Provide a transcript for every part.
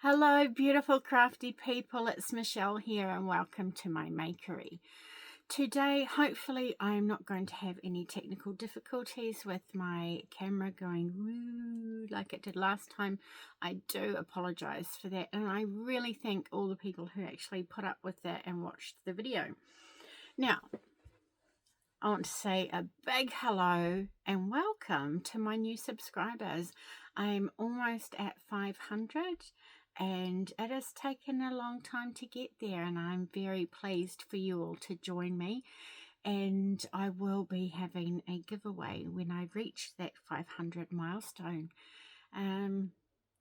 Hello, beautiful crafty people. It's Michelle here and welcome to my makery. Today, hopefully, I'm not going to have any technical difficulties with my camera going woo like it did last time. I do apologize for that, and I really thank all the people who actually put up with that and watched the video. Now, I want to say a big hello and welcome to my new subscribers. I'm almost at 500 and it has taken a long time to get there, and I'm very pleased for you all to join me, and I will be having a giveaway when I reach that 500 milestone.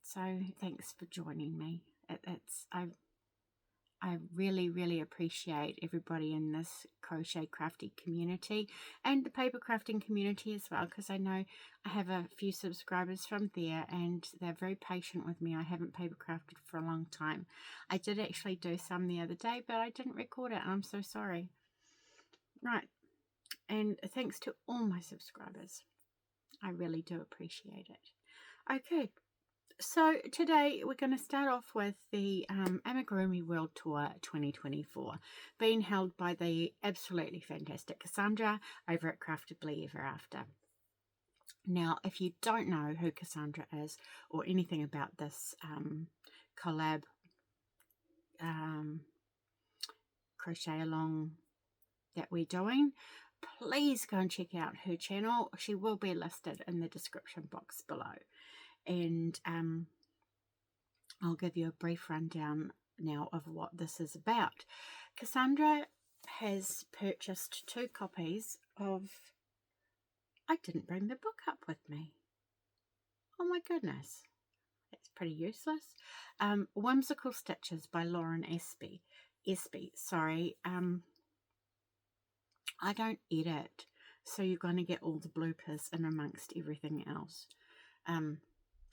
So thanks for joining me. I really appreciate everybody in this crochet crafty community and the paper crafting community as well, because I know I have a few subscribers from there and they're very patient with me. I haven't paper crafted for a long time. I did actually do some the other day, but I didn't record it and I'm so sorry. Right, and thanks to all my subscribers. I really do appreciate it. Okay. So today we're going to start off with the Amigurumi World Tour 2024 being held by the absolutely fantastic Cassandra over at Craftably Ever After. Now, if you don't know who Cassandra is or anything about this collab crochet along that we're doing, please go and check out her channel. She will be listed in the description box below. And I'll give you a brief rundown now of what this is about. Cassandra has purchased 2 copies of... I didn't bring the book up with me. Oh my goodness. That's pretty useless. Whimsical Stitches by Lauren Espy. Sorry. I don't edit, so you're going to get all the bloopers in amongst everything else. And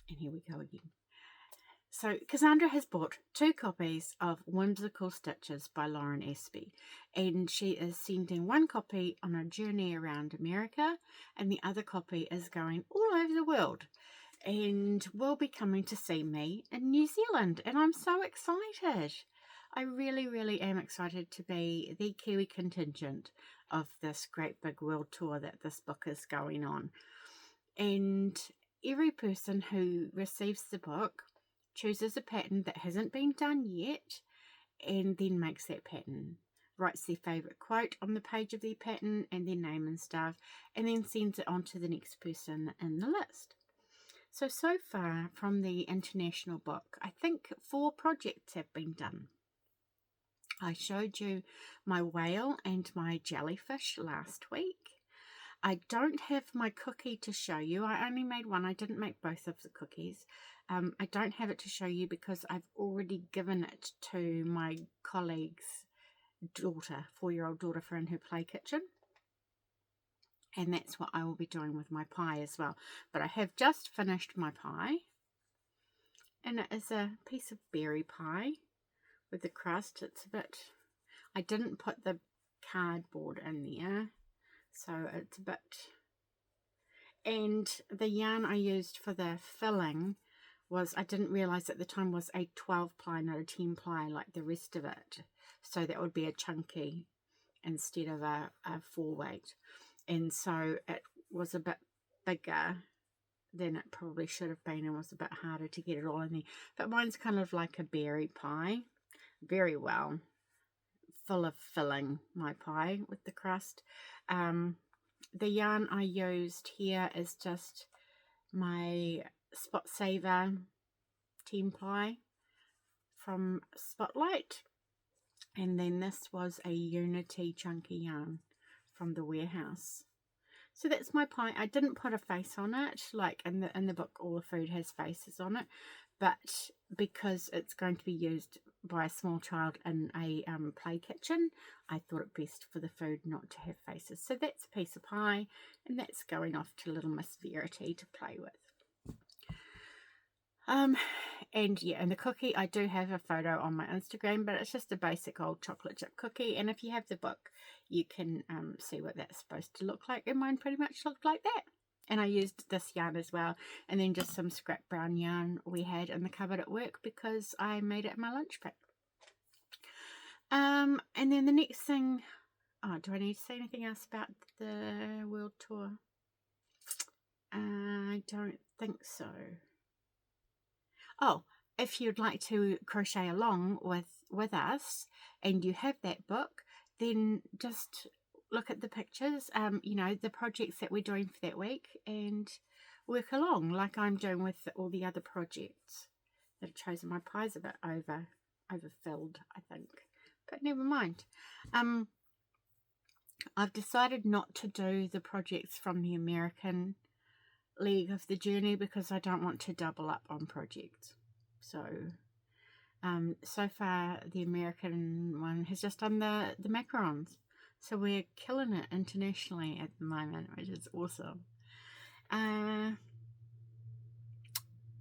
here we go again. So Cassandra has bought 2 copies of Whimsical Stitches by Lauren Espy, and she is sending 1 copy on a journey around America, and the other copy is going all over the world and will be coming to see me in New Zealand, and I'm so excited. I really am excited to be the Kiwi contingent of this great big world tour that this book is going on. And every person who receives the book chooses a pattern that hasn't been done yet and then makes that pattern, writes their favourite quote on the page of their pattern and their name and stuff, and then sends it on to the next person in the list. So far from the international book, I think 4 projects have been done. I showed you my whale and my jellyfish last week. I don't have my cookie to show you. I only made one. I didn't make both of the cookies. I don't have it to show you because I've already given it to my colleague's daughter, 4-year-old daughter, for in her play kitchen. And that's what I will be doing with my pie as well. But I have just finished my pie. And it is a piece of berry pie with the crust. It's a bit... I didn't put the cardboard in there, so it's a bit... And the yarn I used for the filling was, I didn't realise at the time, was a 12 ply, not a 10 ply like the rest of it. So that would be a chunky instead of a 4 weight. And so it was a bit bigger than it probably should have been and was a bit harder to get it all in there. But mine's kind of like a berry pie. Very well. Full of filling, my pie with the crust. The yarn I used here is just my Spot Saver 10 ply from Spotlight, and then this was a Unity chunky yarn from the warehouse. So that's my pie. I didn't put a face on it, like in the book all the food has faces on it, but because it's going to be used by a small child in a play kitchen, I thought it best for the food not to have faces. So that's a piece of pie, and that's going off to little Miss Verity to play with. And yeah, and the cookie, I do have a photo on my Instagram, but it's just a basic old chocolate chip cookie, and if you have the book, you can see what that's supposed to look like, and mine pretty much looked like that. And I used this yarn as well, and then just some scrap brown yarn we had in the cupboard at work because I made it in my lunch pack. And then the next thing, oh, do I need to say anything else about the world tour? I don't think so. Oh, if you'd like to crochet along with us and you have that book, then just look at the pictures, you know, the projects that we're doing for that week, and work along like I'm doing with all the other projects that I've chosen. My pie's a bit overfilled, I think, but never mind. I've decided not to do the projects from the American leg of the journey because I don't want to double up on projects. So so far the American one has just done the macarons, so we're killing it internationally at the moment, which is awesome.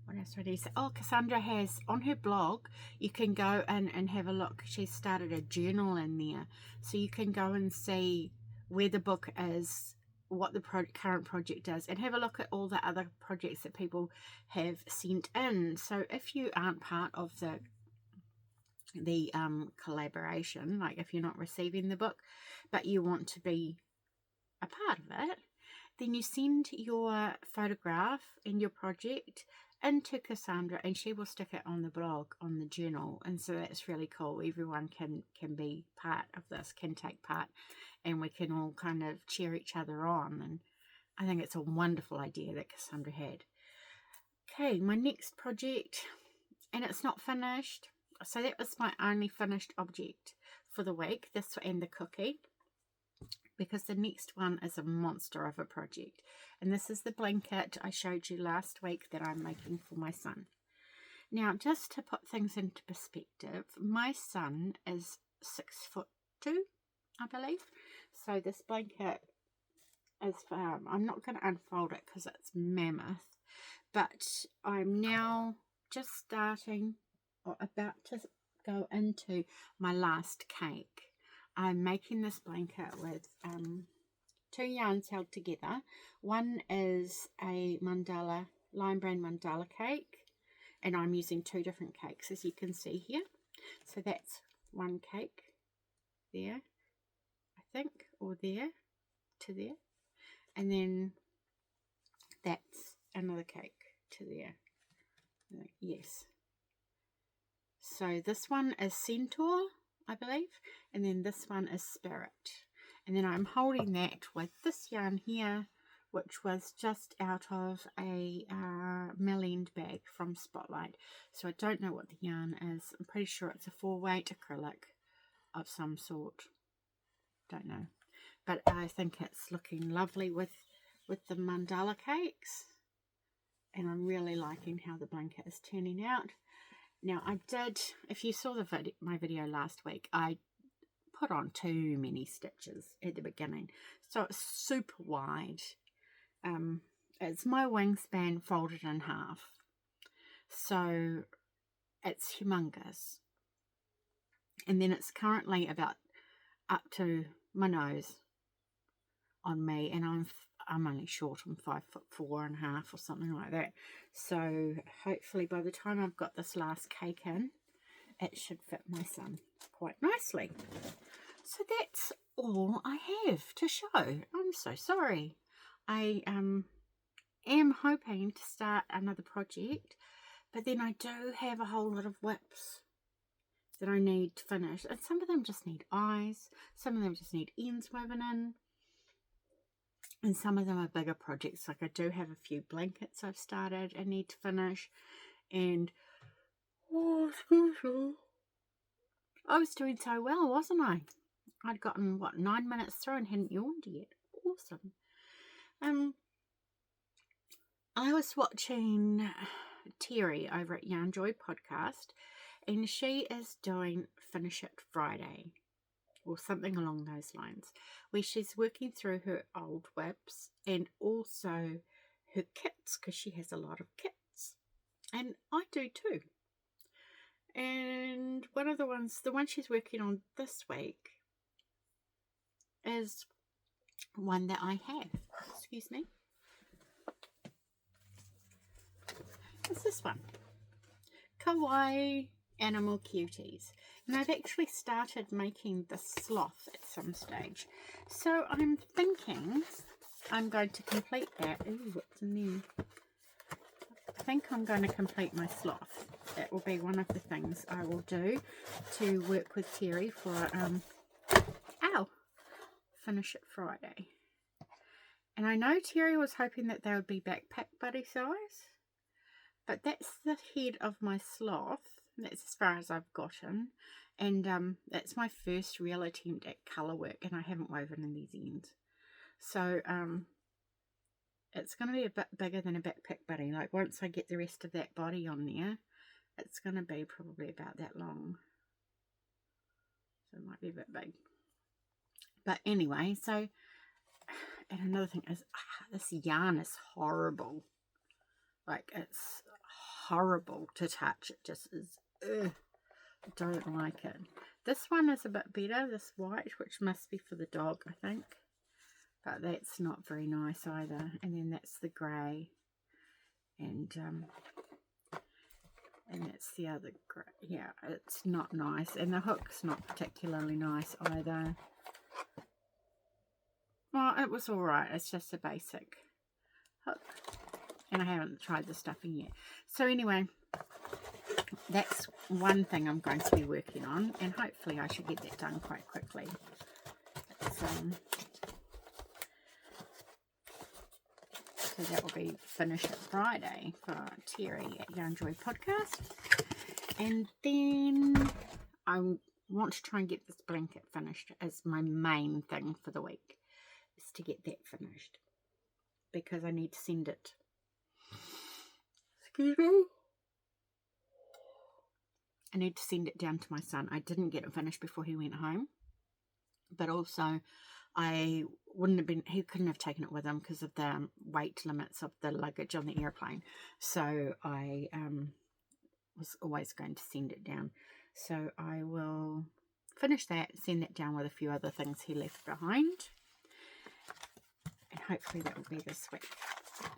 What else do I need to say? Oh, Cassandra has on her blog, you can go and have a look. She's started a journal in there, so you can go and see where the book is, what the current project is, and have a look at all the other projects that people have sent in. So if you aren't part of the collaboration, like if you're not receiving the book but you want to be a part of it, then you send your photograph and your project into Cassandra and she will stick it on the blog, on the journal. And so that's really cool. Everyone can be part of this, can take part, and we can all kind of cheer each other on. And I think it's a wonderful idea that Cassandra had. Okay, my next project, and it's not finished, so that was my only finished object for the week, this and the cookie, because the next one is a monster of a project. And this is the blanket I showed you last week that I'm making for my son. Now, just to put things into perspective, my son is 6'2", I believe. So this blanket is for him. I'm not going to unfold it because it's mammoth, but I'm now just starting or about to go into my last cake. I'm making this blanket with 2 yarns held together. One is a mandala, lime brand mandala cake, and I'm using 2 different cakes, as you can see here. So that's one cake there, I think, or there to there, and then that's another cake to there. Yes. So this one is Centaur, I believe, and then this one is Spirit. And then I'm holding that with this yarn here, which was just out of a Millend bag from Spotlight. So I don't know what the yarn is. I'm pretty sure it's a 4-weight acrylic of some sort. Don't know. But I think it's looking lovely with the mandala cakes. And I'm really liking how the blanket is turning out. Now I did, if you saw my video last week, I put on too many stitches at the beginning. So it's super wide. It's my wingspan folded in half. So it's humongous. And then it's currently about up to my nose on me, and I'm only short. I'm 5'4.5" or something like that. So hopefully by the time I've got this last cake in, it should fit my son quite nicely. So that's all I have to show. I'm so sorry. I am hoping to start another project, but then I do have a whole lot of whips that I need to finish, and some of them just need eyes, some of them just need ends woven in, and some of them are bigger projects. Like I do have a few blankets I've started and need to finish, and oh, excuse me, I was doing so well, wasn't I? I'd gotten, what, 9 minutes through and hadn't yawned yet. Awesome. I was watching Terry over at Yarn Joy podcast, and she is doing Finish It Friday, or something along those lines, where she's working through her old whips and also her kits, because she has a lot of kits, and I do too. And one of the one she's working on this week is one that I have. Excuse me. What's this one? Kawaii Animal Cuties. And I've actually started making the sloth at some stage. So I'm thinking I'm going to complete that. Ooh, what's in there? I think I'm going to complete my sloth. That will be one of the things I will do to work with Terry for, finish it Friday. And I know Terry was hoping that they would be backpack buddy size. But that's the head of my sloth. That's as far as I've gotten. And that's my first real attempt at colour work. And I haven't woven in these ends. So it's going to be a bit bigger than a backpack buddy. Like once I get the rest of that body on there, it's going to be probably about that long. So it might be a bit big. But anyway, so, and another thing is, this yarn is horrible. Like, it's horrible to touch. It just is, ugh, I don't like it. This one is a bit better, this white, which must be for the dog, I think. But that's not very nice either. And then that's the grey. And that's the other grey. Yeah, it's not nice. And the hook's not particularly nice either. Well, it was alright. It's just a basic hook. And I haven't tried the stuffing yet. So anyway, that's one thing I'm going to be working on. And hopefully I should get that done quite quickly. So that will be finished at Friday for Terry at Yarn Joy Podcast. And then I want to try and get this blanket finished as my main thing for the week. Is to get that finished. Because I need to send it. Excuse me? I need to send it down to my son. I didn't get it finished before he went home. But also, I wouldn't have been, he couldn't have taken it with him because of the weight limits of the luggage on the airplane. So I was always going to send it down. So I will finish that, send that down with a few other things he left behind. And hopefully that will be this week.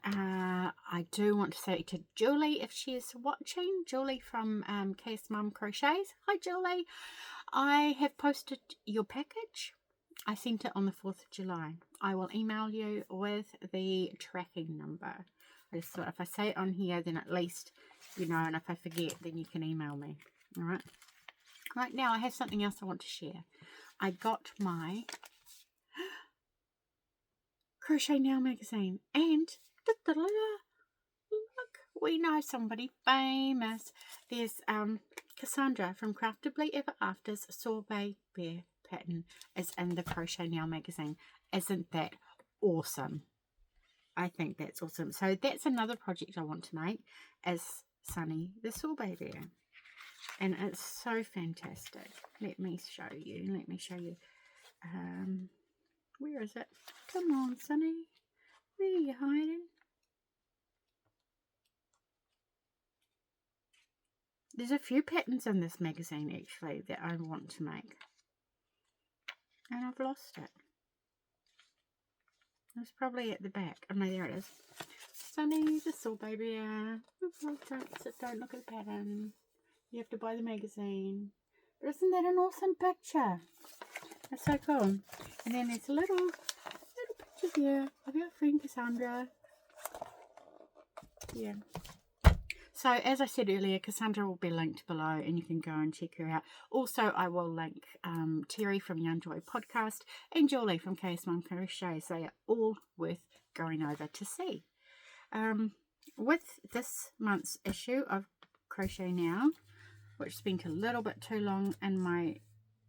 I do want to say to Julie, if she is watching, Julie from Case Mum Crochets. Hi Julie, I have posted your package. I sent it on the 4th of July. I will email you with the tracking number. I just thought if I say it on here, then at least you know, and if I forget, then you can email me. Alright. Right now, I have something else I want to share. I got my Crochet Now magazine, and look, we know somebody famous. There's Cassandra from Craftably Ever After's Sorbet Bear pattern is in the Crochet Now magazine. Isn't that awesome? I think that's awesome. So that's another project I want to make, is Sunny the Sorbet Bear. And it's so fantastic. Let me show you. Where is it? Come on, Sunny. Where are you hiding? There's a few patterns in this magazine, actually, that I want to make. And I've lost it. It's probably at the back. Oh, no, there it is. Sunny the Sorbet Bear. Don't look at the pattern. You have to buy the magazine. But isn't that an awesome picture? That's so cool. And then there's a little picture here of your friend Cassandra. Yeah. So as I said earlier, Cassandra will be linked below and you can go and check her out. Also, I will link Terry from Yarn Joy Podcast and Julie from KS Mum Crochets. They are all worth going over to see. With this month's issue of Crochet Now, which spent a little bit too long in my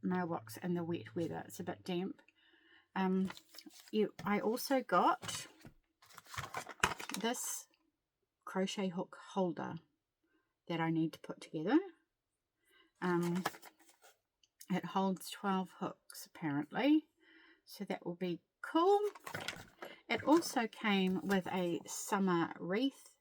mailbox in the wet weather, it's a bit damp. I also got this crochet hook holder that I need to put together. It holds 12 hooks apparently, so that will be cool. It also came with a summer wreath.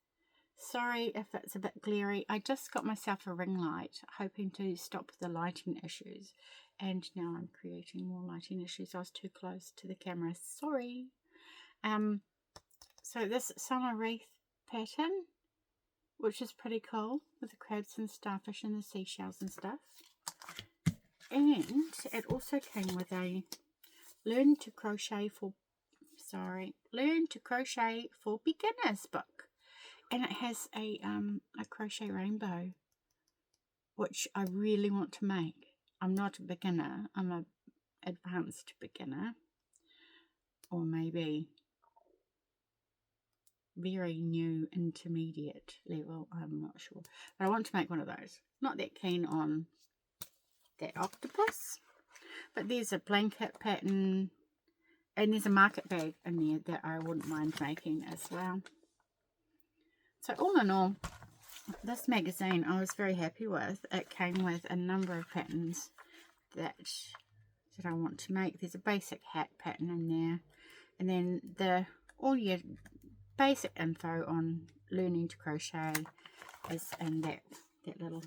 Sorry if it's a bit glary. I just got myself a ring light, hoping to stop the lighting issues. And now I'm creating more lighting issues. I was too close to the camera. Sorry. So this summer wreath pattern which is pretty cool, with the crabs and starfish and the seashells and stuff. And it also came with a Learn to Crochet for Beginners book. And it has a crochet rainbow, which I really want to make. I'm not a beginner, I'm an advanced beginner, or maybe very new intermediate level, I'm not sure. But I want to make one of those. Not that keen on that octopus, but there's a blanket pattern and there's a market bag in there that I wouldn't mind making as well. So all in all, this magazine I was very happy with. It came with a number of patterns that I want to make. There's a basic hat pattern in there, and then all your basic info on learning to crochet is in that little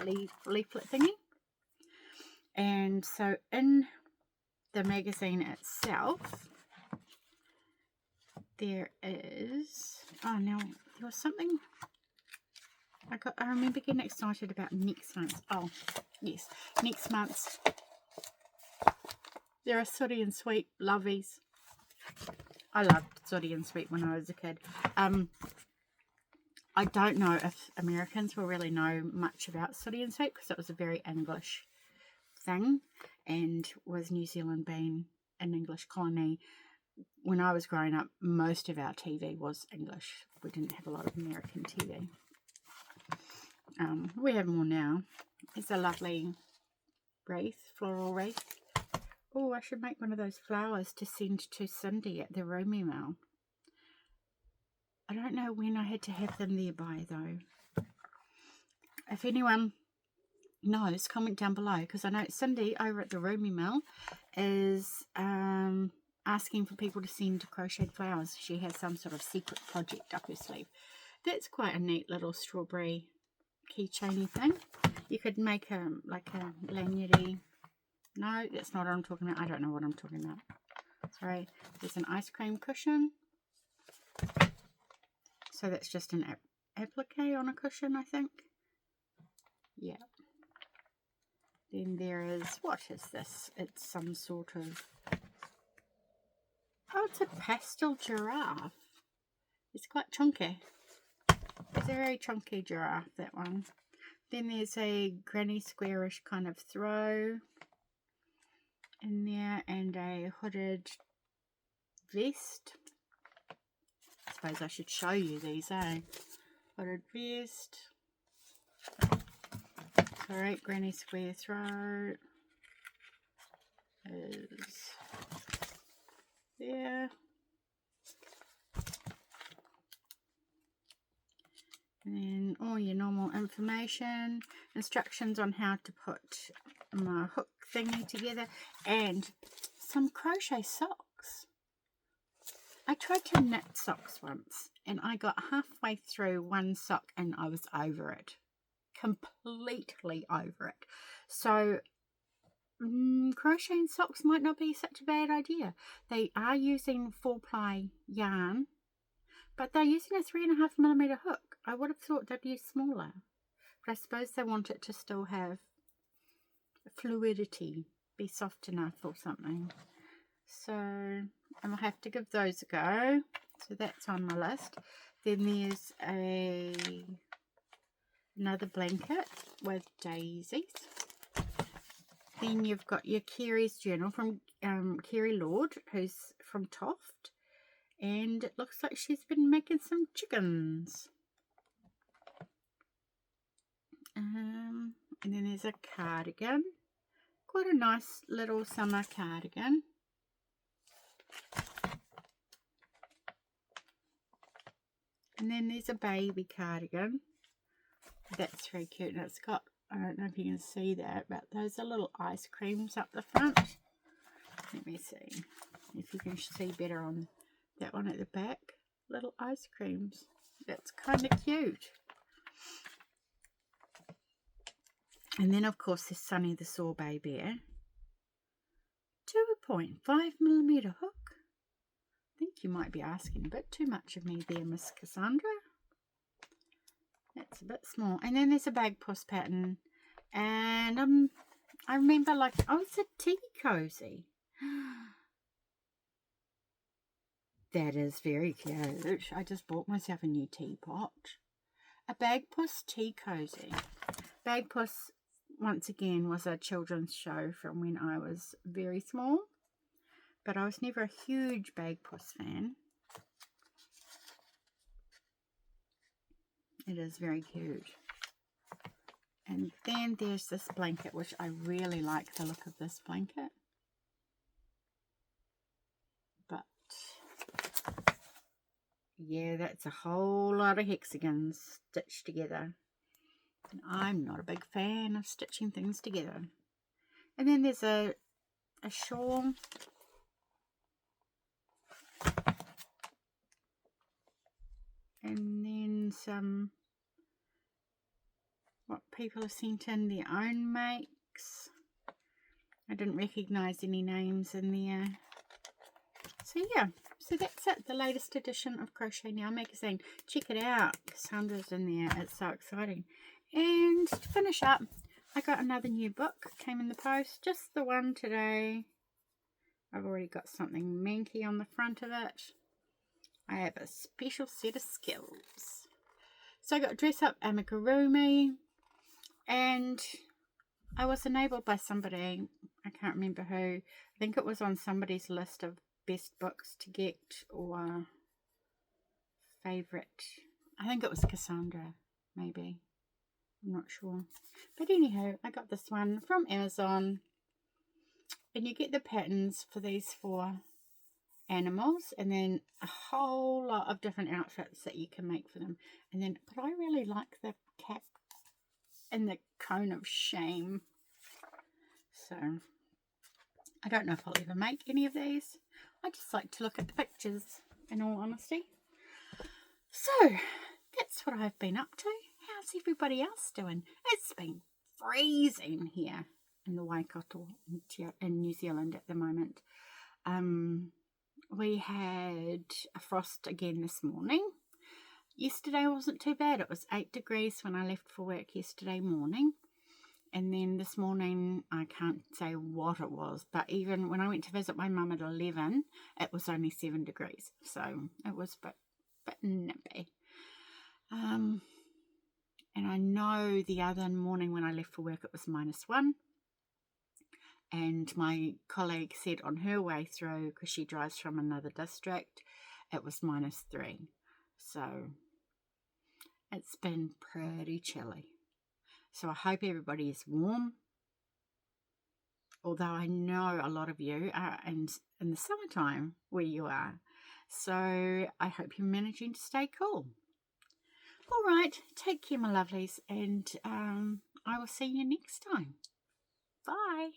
leaflet thingy. And so in the magazine itself, there is, oh no, there was something I remember getting excited about next month. Oh yes, next month there are Sooty and Sweet lovelies. I loved Sooty and Sweet when I was a kid. I don't know if Americans will really know much about Sooty and Sweet because it was a very English thing, and with New Zealand being an English colony, when I was growing up, most of our TV was English. We didn't have a lot of American TV. We have more now. It's a lovely wreath, floral wreath. Oh, I should make one of those flowers to send to Cindy at the Romy Mill. I don't know when I had to have them there by, though. If anyone knows, comment down below, because I know Cindy over at the Romy Mill is asking for people to send crocheted flowers. She has some sort of secret project up her sleeve. That's quite a neat little strawberry keychainy thing. You could make like a lanyardy. No, that's not what I'm talking about. I don't know what I'm talking about. Sorry. There's an ice cream cushion. So that's just an applique on a cushion, I think. Yeah. Then there is, what is this? It's some sort of, oh, it's a pastel giraffe. It's quite chunky. It's a very chunky giraffe, that one. Then there's a granny squarish kind of throw in there, and a hooded vest. I suppose I should show you these, eh? Hooded vest. Alright, granny square throw is there. And then all your normal information, instructions on how to put my hook thingy together, and some crochet socks. I tried to knit socks once and I got halfway through one sock and I was over it. Completely over it. So crocheting socks might not be such a bad idea. They are using 4-ply yarn, but they're using a 3.5mm hook. I would have thought they'd use smaller, but I suppose they want it to still have fluidity, be soft enough or something. So I'll have to give those a go. So that's on my list. Then there's another blanket with daisies. Then you've got your Kerry's journal from Kerry Lord, who's from Toft, and it looks like she's been making some chickens. And then there's a cardigan, quite a nice little summer cardigan. And then there's a baby cardigan. That's very cute, and it's got, I don't know if you can see that, but those are little ice creams up the front. Let me see if you can see better on that one at the back. Little ice creams. That's kind of cute. And then, of course, there's Sunny the Sorbet Bear. 2.5mm hook. I think you might be asking a bit too much of me there, Miss Cassandra. It's a bit small. And then there's a bag puss pattern. And I remember like, oh, it's a tea cozy. That is very cute. I just bought myself a new teapot. A bag puss tea cozy. Bag puss, once again, was a children's show from when I was very small. But I was never a huge bag puss fan. It is very cute. And then there's this blanket, which I really like the look of this blanket. But, yeah, that's a whole lot of hexagons stitched together. And I'm not a big fan of stitching things together. And then there's a shawl. And then some, what people have sent in their own makes. I didn't recognise any names in there. So yeah, so that's it. The latest edition of Crochet Now magazine. Check it out. Cassandra's in there. It's so exciting. And to finish up, I got another new book. Came in the post. Just the one today. I've already got something manky on the front of it. I have a special set of skills. So I got Dress Up Amigurumi. And I was enabled by somebody. I can't remember who. I think it was on somebody's list of best books to get or favourite. I think it was Cassandra, maybe. I'm not sure. But anyhow, I got this one from Amazon. And you get the patterns for these 4 animals. And then a whole lot of different outfits that you can make for them. And then, but I really like the cap and the cone of shame. So, I don't know if I'll ever make any of these. I just like to look at the pictures, in all honesty. So, that's what I've been up to. How's everybody else doing? It's been freezing here in the Waikato in New Zealand at the moment. We had a frost again this morning. Yesterday wasn't too bad. It was 8 degrees when I left for work yesterday morning. And then this morning, I can't say what it was, but even when I went to visit my mum at 11, it was only 7 degrees. So it was a bit nippy. And I know the other morning when I left for work, it was -1. And my colleague said on her way through, because she drives from another district, it was -3. So it's been pretty chilly. So I hope everybody is warm. Although I know a lot of you are in the summertime where you are. So I hope you're managing to stay cool. All right, take care, my lovelies. And I will see you next time. Bye.